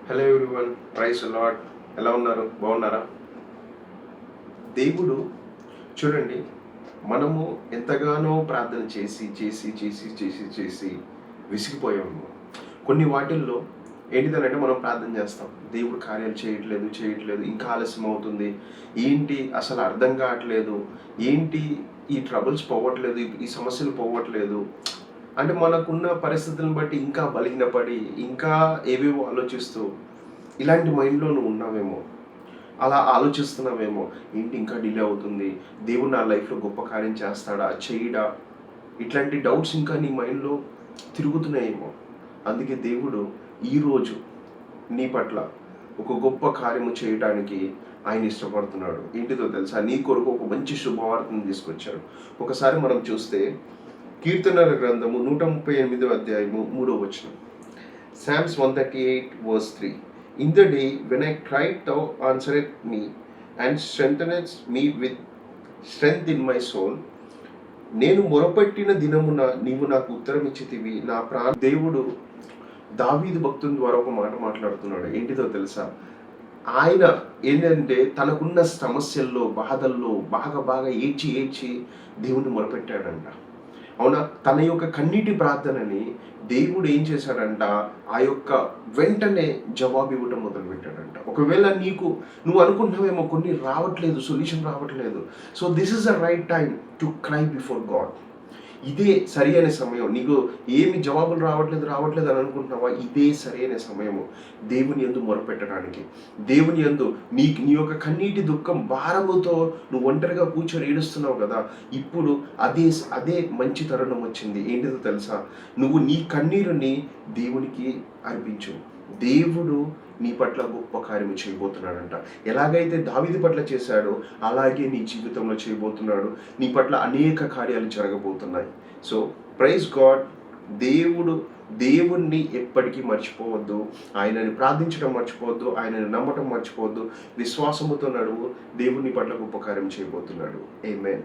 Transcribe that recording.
Hello everyone, praise lord. ఎలా ఉన్నారు? బాగున్నారా? దేవుడు చూడండి, మనము ఎంతగానో ప్రార్థన చేసి చేసి చేసి చేసి చేసి విసిగిపోయాము. కొన్ని వాటిల్లో ఏంటిదనంటే మనం ప్రార్థన చేస్తాం, దేవుడు కార్యాలు చేయట్లేదు చేయట్లేదు, ఇంకా ఆలస్యం అవుతుంది, ఏంటి అసలు అర్థం కావట్లేదు, ఏంటి ఈ ట్రబుల్స్ పోవట్లేదు, ఈ సమస్యలు పోవట్లేదు అంటే మనకున్న పరిస్థితులను బట్టి ఇంకా బలహీనపడి ఇంకా ఏవేవో ఆలోచిస్తూ ఇలాంటి మైండ్లో నువ్వు ఉన్నావేమో, అలా ఆలోచిస్తున్నావేమో. ఏంటి ఇంకా డిలే అవుతుంది, దేవుడు నా లైఫ్లో గొప్ప కార్యం చేస్తాడా చేయడా, ఇట్లాంటి డౌట్స్ ఇంకా నీ మైండ్లో తిరుగుతున్నాయేమో. అందుకే దేవుడు ఈరోజు నీ పట్ల ఒక గొప్ప కార్యము చేయడానికి ఆయన ఇష్టపడుతున్నాడు. ఏంటిదో తెలుసా? నీ కొరకు ఒక మంచి శుభవార్తను తీసుకొచ్చాడు. ఒకసారి మనం చూస్తే కీర్తనల గ్రంథము 138 అధ్యాయము 3వ వచనం. Psalms 138 verse 3. In the day when I cried, thou answeredst me and strengthenedst me with strength in my soul. నేను మొరపెట్టిన దినమున నీవు నాకు ఉత్తరం ఇచ్చితివి, నా దేవుడు దావీదు భక్తుని ద్వారా ఒక మాట మాట్లాడుతున్నాడు. ఏంటిదో తెలుసా? ఆయన ఏంటంటే తనకున్న సమస్యల్లో బాధల్లో బాగా ఏడ్చి ఏడ్చి దేవుని మొరపెట్టాడంట. అవునా? తన యొక్క కన్నీటి ప్రార్థనని దేవుడు ఏం చేశాడంట, ఆ యొక్క వెంటనే జవాబు ఇవ్వటం మొదలుపెట్టాడంట. ఒకవేళ నువ్వు అనుకుంటున్నావేమో కొన్ని రావట్లేదు, సొల్యూషన్ రావట్లేదు. So this is the right time to cry before God. ఇదే సరి అయిన సమయం. నీకు ఏమి జవాబులు రావట్లేదు అని అనుకుంటున్నావా? ఇదే సరైన సమయము దేవుని యందు మొరపెట్టడానికి. దేవుని యందు నీ యొక్క కన్నీటి దుఃఖం భారముతో నువ్వు ఒంటరిగా కూర్చొని ఏడుస్తున్నావు కదా, ఇప్పుడు అదే మంచి తరుణం వచ్చింది. ఏంటిదో తెలుసా? నువ్వు నీ కన్నీరుని దేవునికి అర్పించు. దేవుడు నీ పట్ల గొప్ప కార్యము చేయబోతున్నాడంట. ఎలాగైతే దావీదు పట్ల చేశాడో అలాగే నీ జీవితంలో చేయబోతున్నాడు. నీ పట్ల అనేక కార్యాలు జరగబోతున్నాయి. So praise God. దేవుణ్ణి ఎప్పటికీ మర్చిపోవద్దు. ఆయనని ప్రార్థించడం మర్చిపోవద్దు, ఆయనని నమ్మటం మర్చిపోవద్దు. విశ్వాసముతో నడువు. దేవుని పట్ల గొప్ప కార్యం చేయబోతున్నాడు. ఆమేన్.